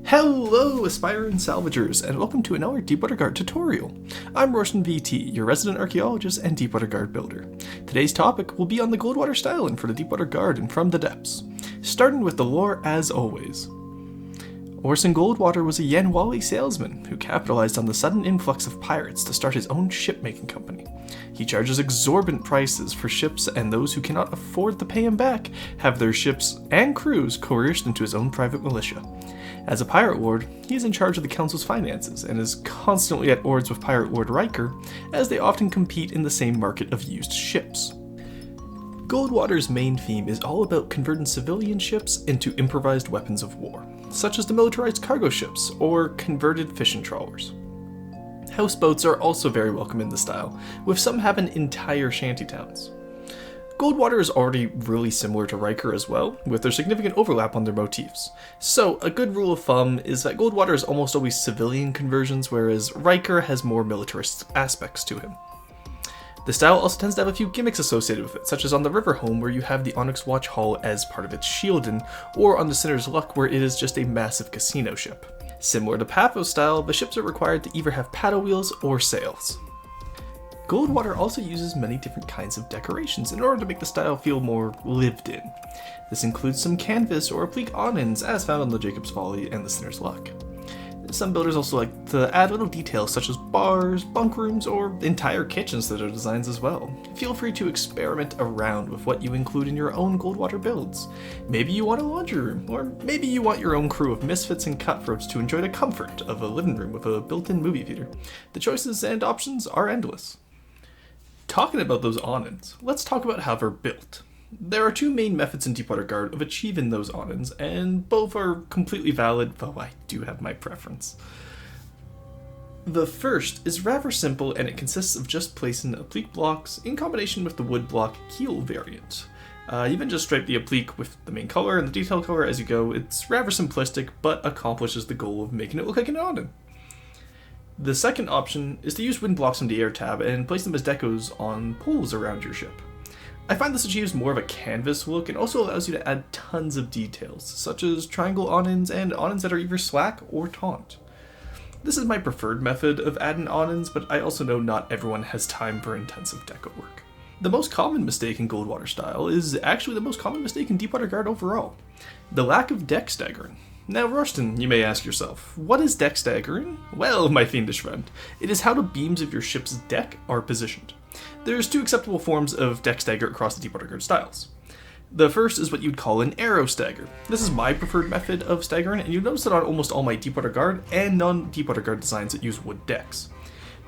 Hello aspiring salvagers, and welcome to another Deepwater Guard tutorial. I'm RorstenVT, your resident archaeologist and Deepwater Guard builder. Today's topic will be on the Goldwater styling for the Deepwater Guard and from the depths. Starting with the lore as always. Orson Goldwater was a Yanwali salesman who capitalized on the sudden influx of pirates to start his own ship-making company. He charges exorbitant prices for ships, and those who cannot afford to pay him back have their ships and crews coerced into his own private militia. As a pirate lord, he is in charge of the council's finances and is constantly at odds with pirate lord Riker, as they often compete in the same market of used ships. Goldwater's main theme is all about converting civilian ships into improvised weapons of war, such as the militarized cargo ships or converted fishing trawlers. Houseboats are also very welcome in the style, with some having entire shantytowns. Goldwater is already really similar to Riker as well, with their significant overlap on their motifs. So, a good rule of thumb is that Goldwater is almost always civilian conversions, whereas Riker has more militarist aspects to him. The style also tends to have a few gimmicks associated with it, such as on the River Home where you have the Onyx Watch hull as part of its Shillsten, or on the Sinner's Luck where it is just a massive casino ship. Similar to Paphos style, the ships are required to either have paddle wheels or sails. Goldwater also uses many different kinds of decorations in order to make the style feel more lived in. This includes some canvas or applique awnings as found on the Jacob's Folly and the Sinner's Luck. Some builders also like to add little details such as bars, bunk rooms, or entire kitchens to their designs as well. Feel free to experiment around with what you include in your own Goldwater builds. Maybe you want a laundry room, or maybe you want your own crew of misfits and cutthroats to enjoy the comfort of a living room with a built-in movie theater. The choices and options are endless. Talking about those awnings, let's talk about how they're built. There are two main methods in Deepwater Guard of achieving those awnings, and both are completely valid, though I do have my preference. The first is rather simple, and it consists of just placing applique blocks in combination with the wood block keel variant. You can just stripe the applique with the main color and the detail color as you go. It's rather simplistic, but accomplishes the goal of making it look like an awning. The second option is to use wind blocks from the air tab and place them as decos on poles around your ship. I find this achieves more of a canvas look and also allows you to add tons of details, such as triangle awnings and awnings that are either slack or taut. This is my preferred method of adding awnings, but I also know not everyone has time for intensive deco work. The most common mistake in Goldwater style is actually the most common mistake in Deepwater Guard overall: the lack of deck staggering. Now, Rorsten, you may ask yourself, what is deck staggering? Well, my fiendish friend, it is how the beams of your ship's deck are positioned. There's two acceptable forms of deck stagger across the Deepwater Guard styles. The first is what you'd call an arrow stagger. This is my preferred method of staggering, and you'll notice it on almost all my Deepwater Guard and non-Deepwater Guard designs that use wood decks.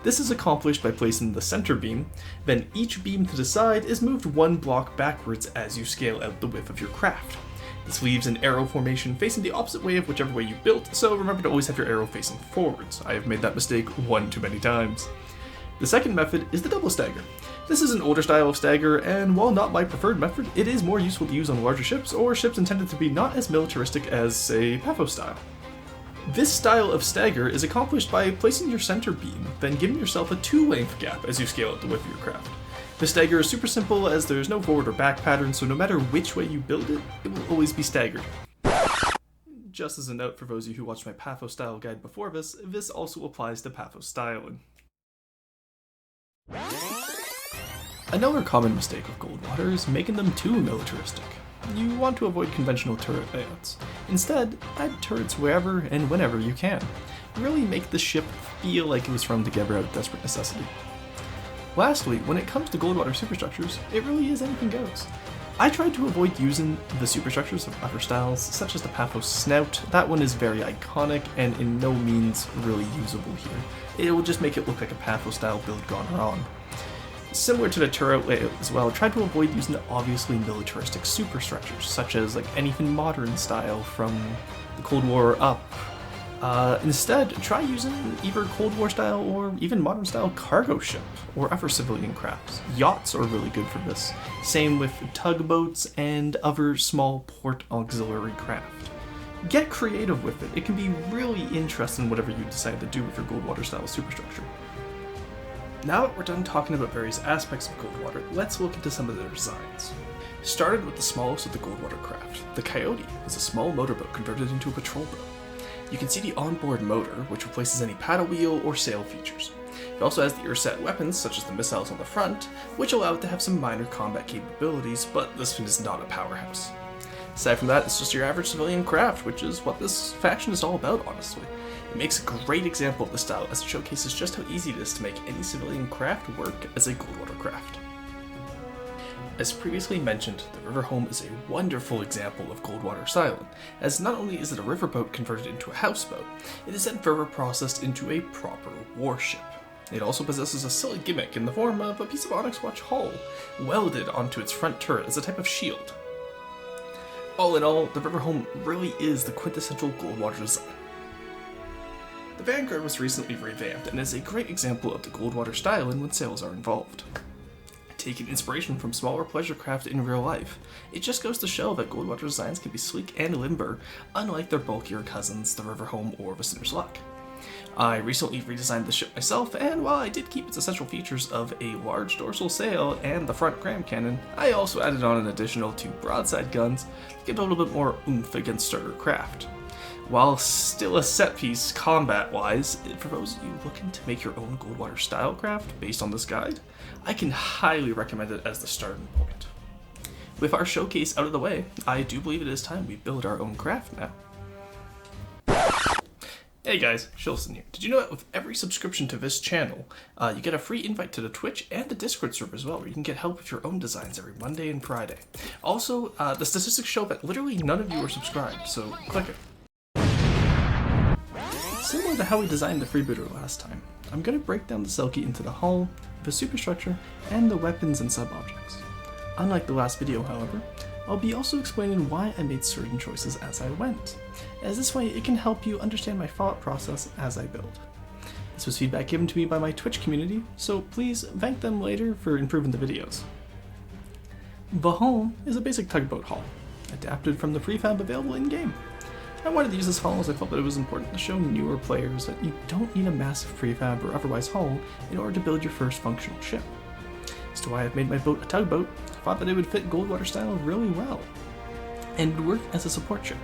This is accomplished by placing the center beam, then each beam to the side is moved one block backwards as you scale out the width of your craft. This leaves an arrow formation facing the opposite way of whichever way you built, so remember to always have your arrow facing forwards. I have made that mistake one too many times. The second method is the double stagger. This is an older style of stagger, and while not my preferred method, it is more useful to use on larger ships or ships intended to be not as militaristic as, say, Paphos style. This style of stagger is accomplished by placing your center beam, then giving yourself a 2-length gap as you scale out the width of your craft. The stagger is super simple as there's no forward or back pattern, so no matter which way you build it, it will always be staggered. Just as a note for those of you who watched my Paphos style guide before this also applies to Paphos styling. Another common mistake with Goldwater is making them too militaristic. You want to avoid conventional turret layouts. Instead, add turrets wherever and whenever you can. Really make the ship feel like it was thrown together out of desperate necessity. Lastly, when it comes to Goldwater superstructures, it really is anything goes. I tried to avoid using the superstructures of other styles, such as the Paphos Snout. That one is very iconic and in no means really usable here. It will just make it look like a Paphos style build gone wrong. Similar to the turret layout as well, try to avoid using the obviously militaristic superstructures, such as like anything modern style from the Cold War up. Instead, try using either Cold War style or even modern style cargo ship or other civilian crafts. Yachts are really good for this. Same with tugboats and other small port auxiliary craft. Get creative with it. It can be really interesting whatever you decide to do with your Goldwater style superstructure. Now that we're done talking about various aspects of Goldwater, let's look into some of their designs. Started with the smallest of the Goldwater craft, the Coyote is a small motorboat converted into a patrol boat. You can see the onboard motor, which replaces any paddle wheel or sail features. It also has the ear-set weapons, such as the missiles on the front, which allow it to have some minor combat capabilities, but this one is not a powerhouse. Aside from that, it's just your average civilian craft, which is what this faction is all about, honestly. It makes a great example of the style, as it showcases just how easy it is to make any civilian craft work as a Goldwater craft. As previously mentioned, the river home is a wonderful example of Goldwater styling, as not only is it a riverboat converted into a houseboat, it is then further processed into a proper warship. It also possesses a silly gimmick in the form of a piece of Onyx Watch hull, welded onto its front turret as a type of shield. All in all, the river home really is the quintessential Goldwater design. The Vanguard was recently revamped and is a great example of the Goldwater styling when sails are involved. Taking inspiration from smaller pleasure craft in real life, it just goes to show that Goldwater designs can be sleek and limber, unlike their bulkier cousins, the River Home or Visitor's Luck. I recently redesigned the ship myself, and while I did keep its essential features of a large dorsal sail and the front gram cannon, I also added on an additional 2 broadside guns to give a little bit more oomph against starter craft. While still a set piece combat-wise, for those of you looking to make your own Goldwater style craft based on this guide, I can highly recommend it as the starting point. With our showcase out of the way, I do believe it is time we build our own craft now. Hey guys, Shillsten here. Did you know that with every subscription to this channel, you get a free invite to the Twitch and the Discord server as well, where you can get help with your own designs every Monday and Friday. Also, the statistics show that literally none of you are subscribed, so click it. Similar to how we designed the freebooter last time, I'm going to break down the Selkie into the hull, the superstructure, and the weapons and sub-objects. Unlike the last video, however, I'll be also explaining why I made certain choices as I went, as this way it can help you understand my thought process as I build. This was feedback given to me by my Twitch community, so please thank them later for improving the videos. The hull is a basic tugboat hull, adapted from the prefab available in-game. I wanted to use this hull as I felt that it was important to show newer players that you don't need a massive prefab or otherwise hull in order to build your first functional ship. As to why I've made my boat a tugboat, I thought that it would fit Goldwater style really well, and would work as a support ship.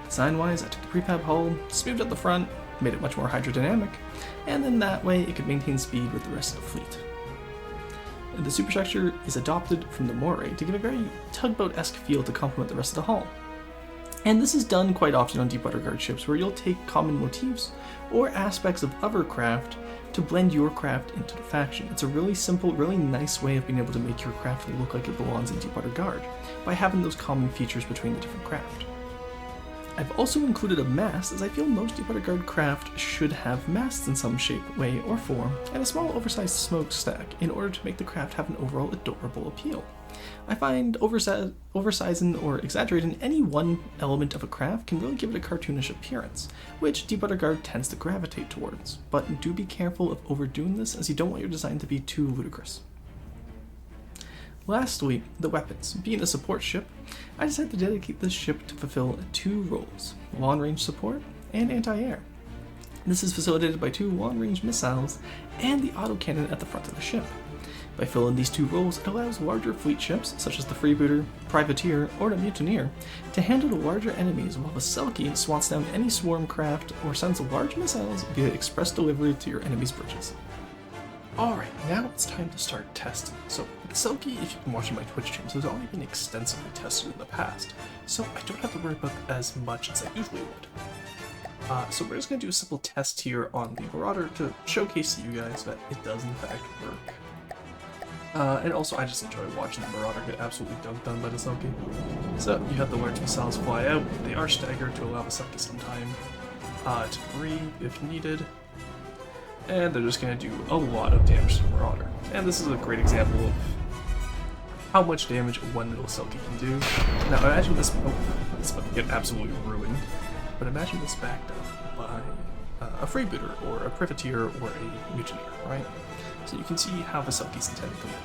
Design-wise, I took the prefab hull, smoothed out the front, made it much more hydrodynamic, and then that way it could maintain speed with the rest of the fleet. The superstructure is adopted from the moray to give a very tugboat-esque feel to complement the rest of the hull. And this is done quite often on Deepwater Guard ships, where you'll take common motifs or aspects of other craft to blend your craft into the faction. It's a really simple, really nice way of being able to make your craft look like it belongs in Deepwater Guard, by having those common features between the different craft. I've also included a mast, as I feel most Deepwater Guard craft should have masts in some shape, way, or form, and a small oversized smokestack in order to make the craft have an overall adorable appeal. I find oversizing or exaggerating any one element of a craft can really give it a cartoonish appearance, which Deepwater Guard tends to gravitate towards, but do be careful of overdoing this, as you don't want your design to be too ludicrous. Lastly, the weapons. Being a support ship, I decided to dedicate this ship to fulfill 2 roles: long-range support and anti-air. This is facilitated by 2 long-range missiles and the autocannon at the front of the ship. By filling these 2 roles, it allows larger fleet ships, such as the freebooter, privateer, or the mutineer, to handle the larger enemies, while the Selkie swats down any swarm craft or sends large missiles via express delivery to your enemy's bridges. Alright, now it's time to start testing. So, the Selkie, if you've been watching my Twitch streams, has already been extensively tested in the past, so I don't have to worry about as much as I usually would. So we're just going to do a simple test here on the Marauder to showcase to you guys that it does in fact work. And also, I just enjoy watching the Marauder get absolutely dunked on by the Selkie. So, you have the large missiles fly out. They are staggered to allow the Selkie some time to breathe if needed. And they're just going to do a lot of damage to the Marauder. And this is a great example of how much damage one little Selkie can do. Now, imagine this... Oh, it's about to get absolutely ruined. But imagine this backed up by a freebooter, or a privateer, or a mutineer, right? So you can see how the Selkie's intended to work.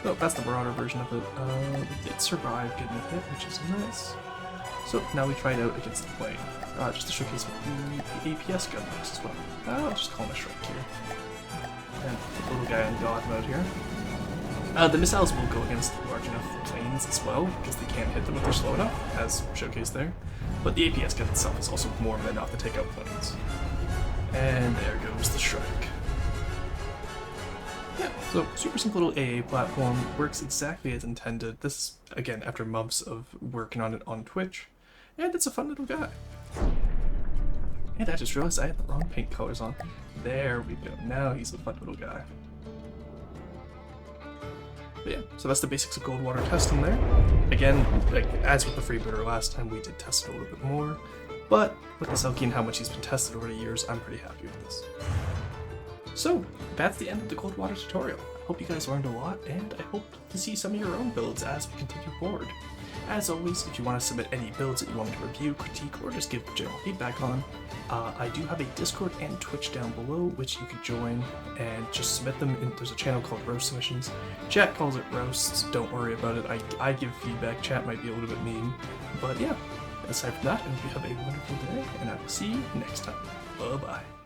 So that's the Marauder version of it. We did survive getting a hit, which is nice. So now we try it out against the plane, just to showcase what the APS gun works as well. I'll just call him a Shrek here. And put the little guy in God mode here. The missiles will go against large enough planes as well, because they can't hit them if they're slow enough, as showcased there. But the APS gun itself is also more than enough to take out planes. And there goes the Shrike. Yeah, so super simple little AA platform, works exactly as intended. This, again, after months of working on it on Twitch, and it's a fun little guy. And I just realized I had the wrong paint colors on. There we go, now he's a fun little guy. But yeah, so that's the basics of Goldwater testing there. Again, like as with the freebooter last time, we did test it a little bit more, but with the Selkie and how much he's been tested over the years, I'm pretty happy with this. So, that's the end of the Goldwater tutorial. I hope you guys learned a lot, and I hope to see some of your own builds as we continue forward. As always, if you want to submit any builds that you want me to review, critique, or just give general feedback on, I do have a Discord and Twitch down below, which you could join and just submit them. There's a channel called Roast Submissions. Chat calls it roasts, don't worry about it. I give feedback, chat might be a little bit mean. But yeah, aside from that, I hope you have a wonderful day, and I will see you next time. Bye-bye.